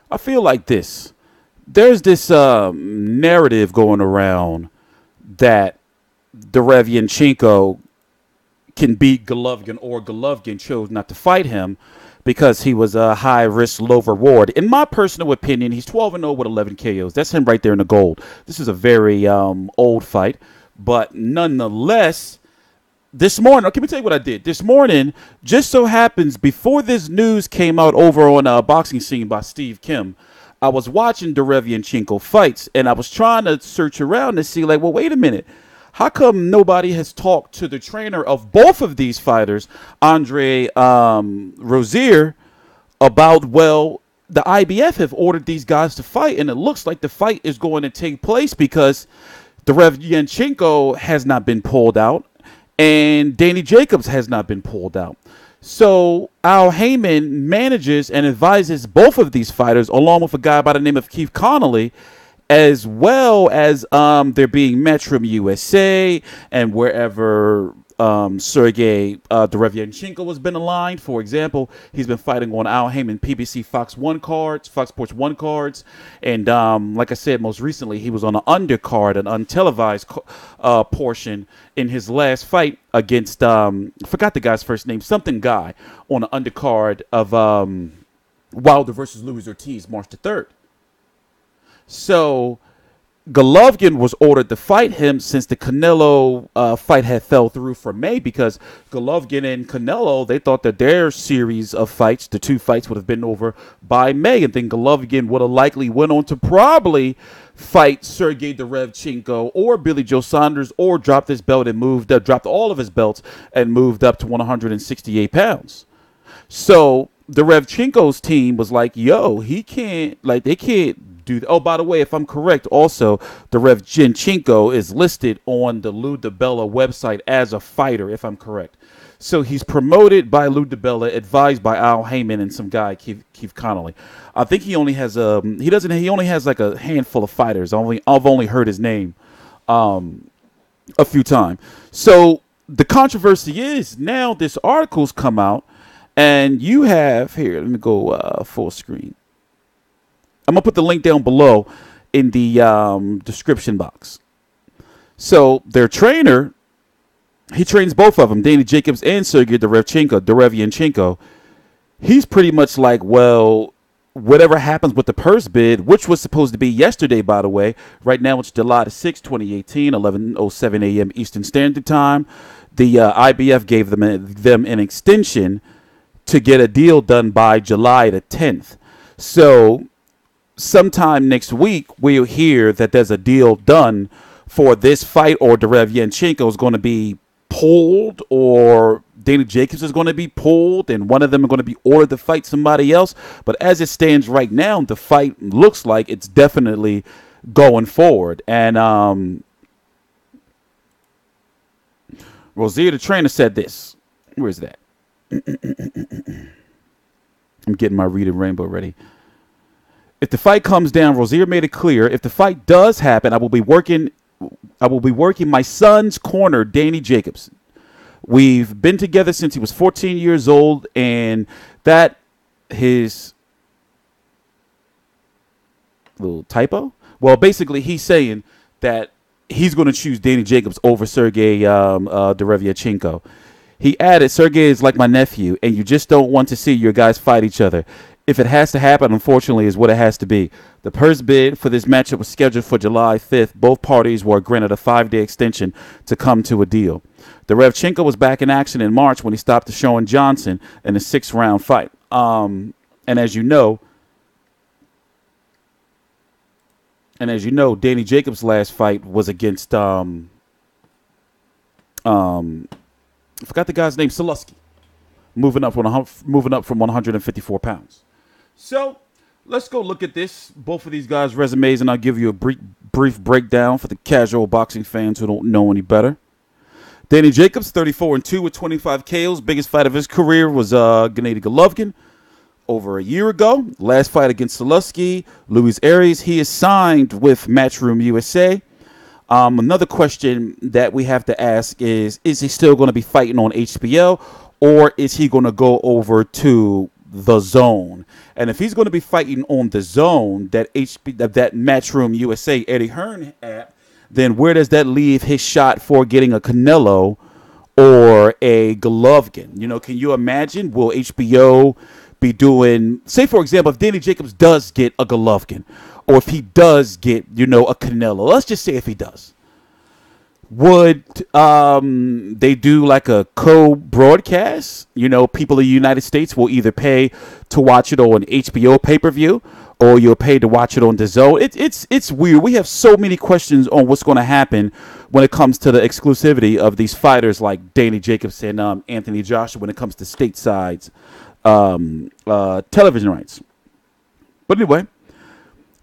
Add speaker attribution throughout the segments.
Speaker 1: I feel like this. There's this narrative going around that Derevyanchenko can beat Golovkin, or Golovkin chose not to fight him because he was a high risk, low reward. In my personal opinion, he's 12-0 with 11 KOs. That's him right there in the gold. This is a very old fight, but nonetheless, this morning, okay, let me tell you what I did. This morning, just so happens, before this news came out over on Boxing Scene by Steve Kim, I was watching Derevyanchenko fights, and I was trying to search around to see, like, well, wait a minute. How come nobody has talked to the trainer of both of these fighters, Andre Rozier, about, well, the IBF have ordered these guys to fight, and it looks like the fight is going to take place because Derevyanchenko has not been pulled out, and Danny Jacobs has not been pulled out. So Al Heyman manages and advises both of these fighters, along with a guy by the name of Keith Connolly, as well as they're being matched from USA and wherever Sergey Derevyanchenko has been aligned. For example, he's been fighting on Al Heyman PBC Fox Sports 1 cards. And like I said, most recently, he was on an undercard, an untelevised portion in his last fight against, I forgot the guy's first name, something guy, on an undercard of Wilder versus Luis Ortiz, March the 3rd. So Golovkin was ordered to fight him since the Canelo fight had fell through for May, because Golovkin and Canelo, they thought that their series of fights, the two fights, would have been over by May, and then Golovkin would have likely went on to probably fight Sergey Derevyanchenko or Billy Joe Saunders, or dropped his belt and moved up, dropped all of his belts and moved up to 168 pounds. So Derevyanchenko's team was like, yo, he can't, like, they can't do. Oh, by the way, if I'm correct, also Derevyanchenko is listed on the Lou DiBella website as a fighter, if I'm correct. So he's promoted by Lou DiBella, advised by Al Heyman and some guy, Keith Connolly. I think he only has he only has like a handful of fighters. I've only heard his name a few times. So the controversy is now this article's come out, and you have here. Let me go full screen. I'm going to put the link down below in the description box. So their trainer, he trains both of them, Danny Jacobs and Sergey Derevyanchenko. He's pretty much like, well, whatever happens with the purse bid, which was supposed to be yesterday, by the way. Right now it's July 6, 2018, 11:07 a.m. Eastern Standard Time. The IBF gave them an extension to get a deal done by July the 10th. So sometime next week, we'll hear that there's a deal done for this fight, or Derevyanchenko is going to be pulled, or Danny Jacobs is going to be pulled, and one of them are going to be ordered to fight somebody else. But as it stands right now, the fight looks like it's definitely going forward. And Rozier, the trainer, said this. Where's that? I'm getting my Reading Rainbow ready. If the fight comes down, Rozier made it clear, if the fight does happen, I will be working my son's corner, Danny Jacobs. We've been together since he was 14 years old, and that his little typo. Well, basically, he's saying that he's going to choose Danny Jacobs over Sergey Derevyanchenko. He added, Sergey is like my nephew, and you just don't want to see your guys fight each other. If it has to happen, unfortunately, is what it has to be. The purse bid for this matchup was scheduled for July 5th. Both parties were granted a 5-day extension to come to a deal. Derevyanchenko was back in action in March when he stopped Deshaun Johnson in a 6-round fight. And as you know, Danny Jacobs' last fight was against I forgot the guy's name, Salusky, moving up from 154 pounds. So let's go look at this, both of these guys' resumes, and I'll give you a brief breakdown for the casual boxing fans who don't know any better. Danny Jacobs, 34-2 with 25 KOs. Biggest fight of his career was Gennady Golovkin over a year ago. Last fight against Salusky, Luis Arias. He is signed with Matchroom USA. Another question that we have to ask is he still going to be fighting on HBO, or is he going to go over to The Zone? And if he's going to be fighting on the Zone, that Matchroom USA Eddie Hearn app, then where does that leave his shot for getting a Canelo or a Golovkin? You know, can you imagine? Will HBO be doing, say, for example, if Danny Jacobs does get a Golovkin, or if he does get, you know, a Canelo, let's just say if he does, would they do like a co-broadcast? You know, people in the United States will either pay to watch it on HBO pay-per-view, or you'll pay to watch it on the Zone. It's weird. We have so many questions on what's going to happen when it comes to the exclusivity of these fighters like Danny Jacobs and Anthony Joshua when it comes to stateside's television rights. But anyway,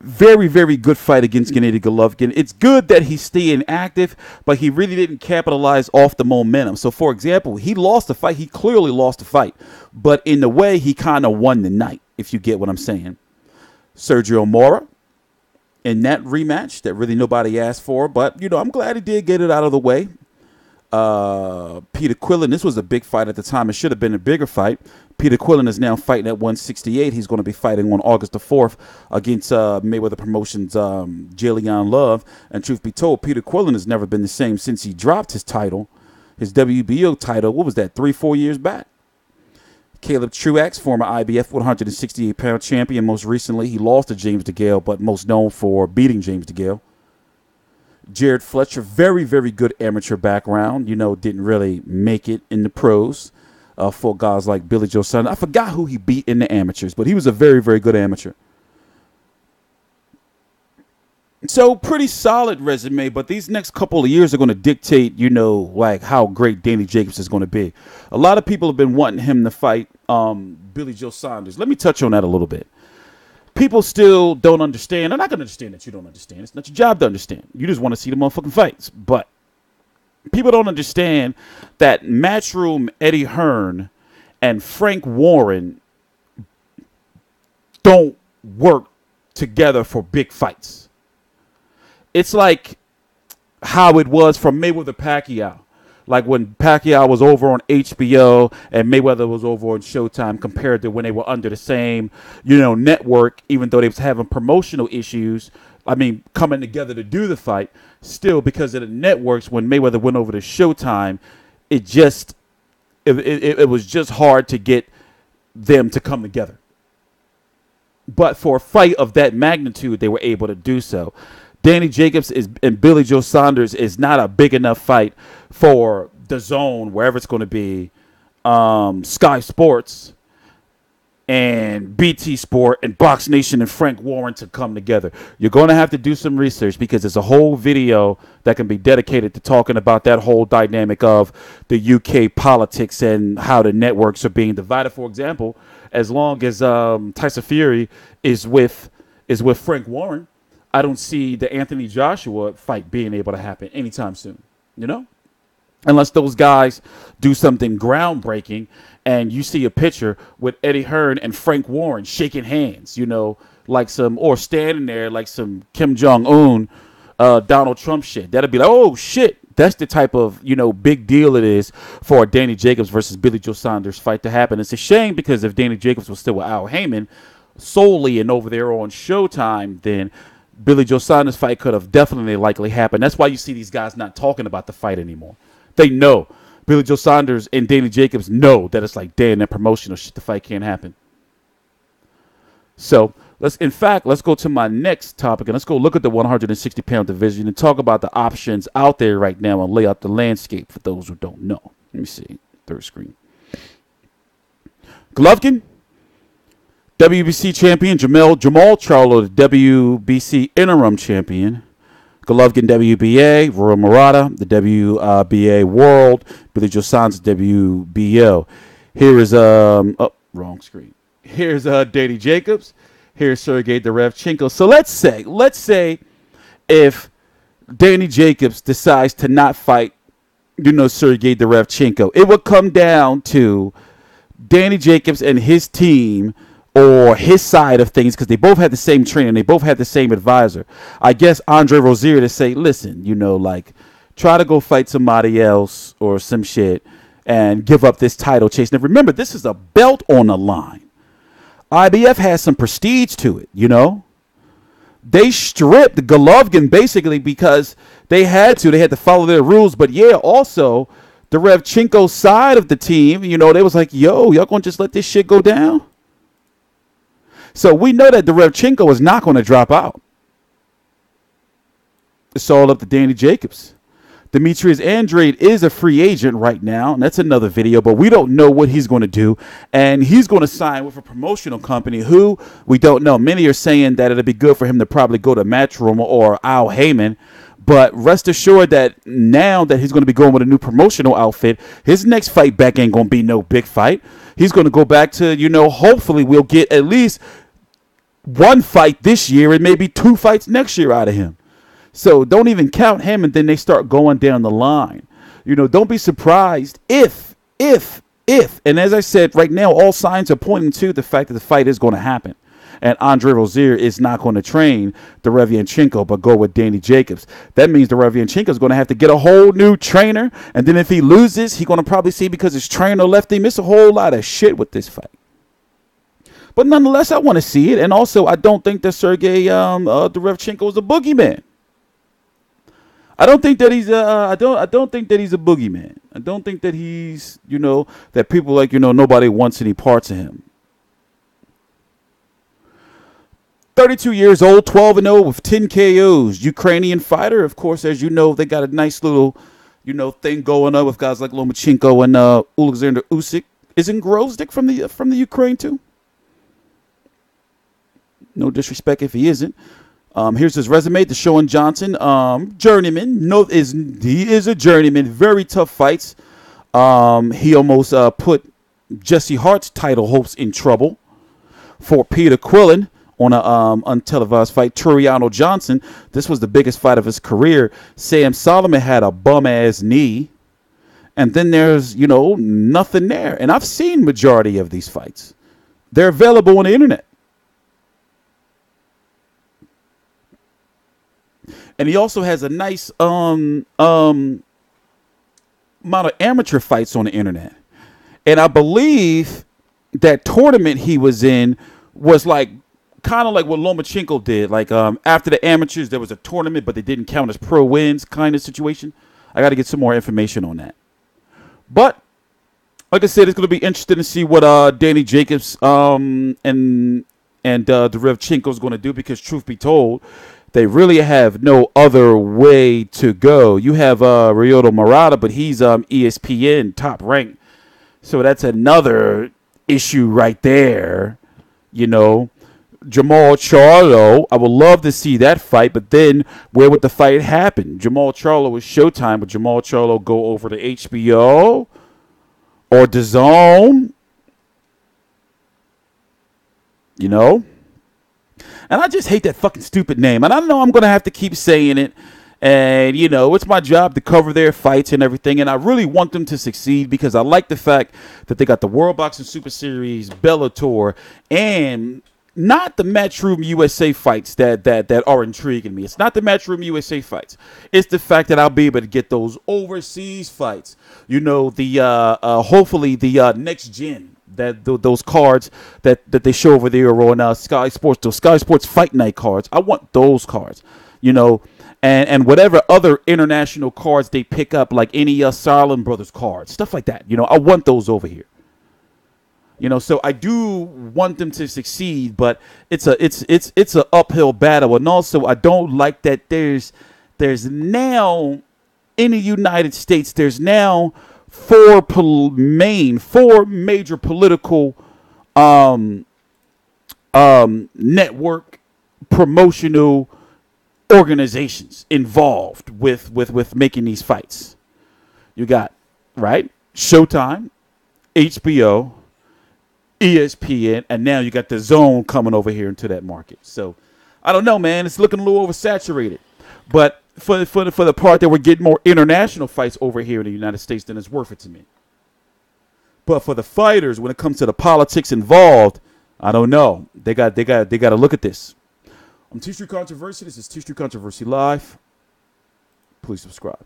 Speaker 1: very, very good fight against Gennady Golovkin. It's good that he's staying active, but he really didn't capitalize off the momentum. So, for example, he lost the fight. He clearly lost the fight. But in a way, he kind of won the night, if you get what I'm saying. Sergio Mora in that rematch that really nobody asked for. But, you know, I'm glad he did get it out of the way. Peter Quillen, this was a big fight at the time. It should have been a bigger fight. Peter Quillen is now fighting at 168. He's going to be fighting on August the 4th against Mayweather Promotions' Jillian Love. And truth be told, Peter Quillen has never been the same since he dropped his title, his WBO title. What was that, 3-4 years back? Caleb Truax, former IBF 168-pound champion. Most recently, he lost to James DeGale, but most known for beating James DeGale. Jared Fletcher, very, very good amateur background. You know, didn't really make it in the pros for guys like Billy Joe Saunders. I forgot who he beat in the amateurs, but he was a very, very good amateur. So pretty solid resume, but these next couple of years are going to dictate, you know, like how great Danny Jacobs is going to be. A lot of people have been wanting him to fight Billy Joe Saunders. Let me touch on that a little bit. People still don't understand. I'm not going to understand that you don't understand. It's not your job to understand. You just want to see the motherfucking fights. But people don't understand that Matchroom Eddie Hearn and Frank Warren don't work together for big fights. It's like how it was for Mayweather Pacquiao. Like when Pacquiao was over on HBO and Mayweather was over on Showtime, compared to when they were under the same, you know, network, even though they was having promotional issues. I mean, coming together to do the fight, still because of the networks, when Mayweather went over to Showtime, it was just hard to get them to come together. But for a fight of that magnitude, they were able to do so. Danny Jacobs and Billy Joe Saunders is not a big enough fight for the Zone, wherever it's going to be, Sky Sports and BT Sport and Box Nation and Frank Warren to come together. You're going to have to do some research, because there's a whole video that can be dedicated to talking about that whole dynamic of the UK politics and how the networks are being divided. For example, as long as Tyson Fury is with Frank Warren, I don't see the Anthony Joshua fight being able to happen anytime soon, you know? Unless those guys do something groundbreaking and you see a picture with Eddie Hearn and Frank Warren shaking hands, you know, like or standing there like some Kim Jong-un, Donald Trump shit. That'd be like, oh, shit. That's the type of, you know, big deal it is for a Danny Jacobs versus Billy Joe Saunders fight to happen. It's a shame, because if Danny Jacobs was still with Al Heyman solely and over there on Showtime, then Billy Joe Saunders fight could have definitely likely happened. That's why you see these guys not talking about the fight anymore. They know. Billy Joe Saunders and Danny Jacobs know that it's like, damn, that promotional shit, the fight can't happen. So let's go to my next topic, and let's go look at the 160-pound division and talk about the options out there right now and lay out the landscape for those who don't know. Let me see. Third screen. Golovkin, WBC champion. Jamal Charlo, the WBC interim champion. Golovkin, WBA. Roy Murata, the WBA World. Billy Joe Saunders, WBO. Here is wrong screen. Here's Danny Jacobs. Here's Sergey Derevyanchenko. So let's say if Danny Jacobs decides to not fight, you know, Sergey Derevyanchenko, it would come down to Danny Jacobs and his team, or his side of things, because they both had the same trainer, they both had the same advisor. I guess Andre Rozier to say, listen, you know, like, try to go fight somebody else or some shit and give up this title chase. Now, remember, this is a belt on the line. IBF has some prestige to it, you know. They stripped Golovkin basically because they had to. They had to follow their rules. But yeah, also Derevyanchenko side of the team, you know, they was like, yo, y'all gonna just let this shit go down? So we know that Derevyanchenko is not going to drop out. It's all up to Danny Jacobs. Demetrius Andrade is a free agent right now, and that's another video, but we don't know what he's going to do. And he's going to sign with a promotional company who we don't know. Many are saying that it'll be good for him to probably go to Matchroom or Al Heyman. But rest assured that now that he's going to be going with a new promotional outfit, his next fight back ain't going to be no big fight. He's going to go back to, you know, hopefully we'll get at least one fight this year and maybe 2 fights next year out of him. So don't even count him, and then they start going down the line. You know, don't be surprised if, and as I said, right now, all signs are pointing to the fact that the fight is going to happen. And Andre Rozier is not going to train Derevyanchenko, but go with Danny Jacobs. That means Derevyanchenko is going to have to get a whole new trainer. And then if he loses, he's going to probably see because his trainer left him. Miss a whole lot of shit with this fight. But nonetheless, I want to see it. And also, I don't think that Sergey Derevyanchenko is a boogeyman. I don't think that he's I don't think that he's a boogeyman. I don't think that he's, you know, that people like, you know, nobody wants any parts of him. 32 years old, 12-0 with 10 KOs. Ukrainian fighter, of course, as you know, they got a nice little, you know, thing going on with guys like Lomachenko and Alexander Usyk. Isn't Grozdik from the Ukraine too? No disrespect if he isn't. Here's his resume. Deshaun Johnson, journeyman. He is a journeyman. Very tough fights. He almost put Jesse Hart's title hopes in trouble. For Peter Quillen on a untelevised fight, Turiano Johnson. This was the biggest fight of his career. Sam Solomon had a bum-ass knee. And then there's, you know, nothing there. And I've seen majority of these fights. They're available on the internet. And he also has a nice amount of amateur fights on the internet. And I believe that tournament he was in was like kind of like what Lomachenko did. Like after the amateurs, there was a tournament, but they didn't count as pro wins kind of situation. I got to get some more information on that. But like I said, it's going to be interesting to see what Danny Jacobs and Derevyanchenko is going to do, because truth be told, they really have no other way to go. You have Ryota Murata, but he's ESPN top ranked. So that's another issue right there. You know, Jamal Charlo, I would love to see that fight, but then where would the fight happen? Jamal Charlo is Showtime, but Jamal Charlo go over to HBO or DAZN? You know? And I just hate that fucking stupid name. And I know I'm going to have to keep saying it. And, you know, it's my job to cover their fights and everything. And I really want them to succeed because I like the fact that they got the World Boxing Super Series, Bellator, and not the Matchroom USA fights that are intriguing me. It's not the Matchroom USA fights. It's the fact that I'll be able to get those overseas fights. You know, the hopefully the next gen. Those cards that they show over there on Sky Sports, those Sky Sports Fight Night cards. I want those cards, you know, and whatever other international cards they pick up, like any Sarlin Brothers cards, stuff like that. You know, I want those over here. You know, so I do want them to succeed, but it's a uphill battle, and also I don't like that there's now in the United States there's now four major political network promotional organizations involved with making these fights. You got, right, Showtime, HBO, ESPN, and now you got the DAZN coming over here into that market. So I don't know, man. It's looking a little oversaturated. But for the part that we're getting more international fights over here in the United States, then it's worth it to me. But for the fighters, when it comes to the politics involved, I don't know. They got to look at this. I'm TstreeT Controversy. This is TstreeT Controversy Live. Please subscribe.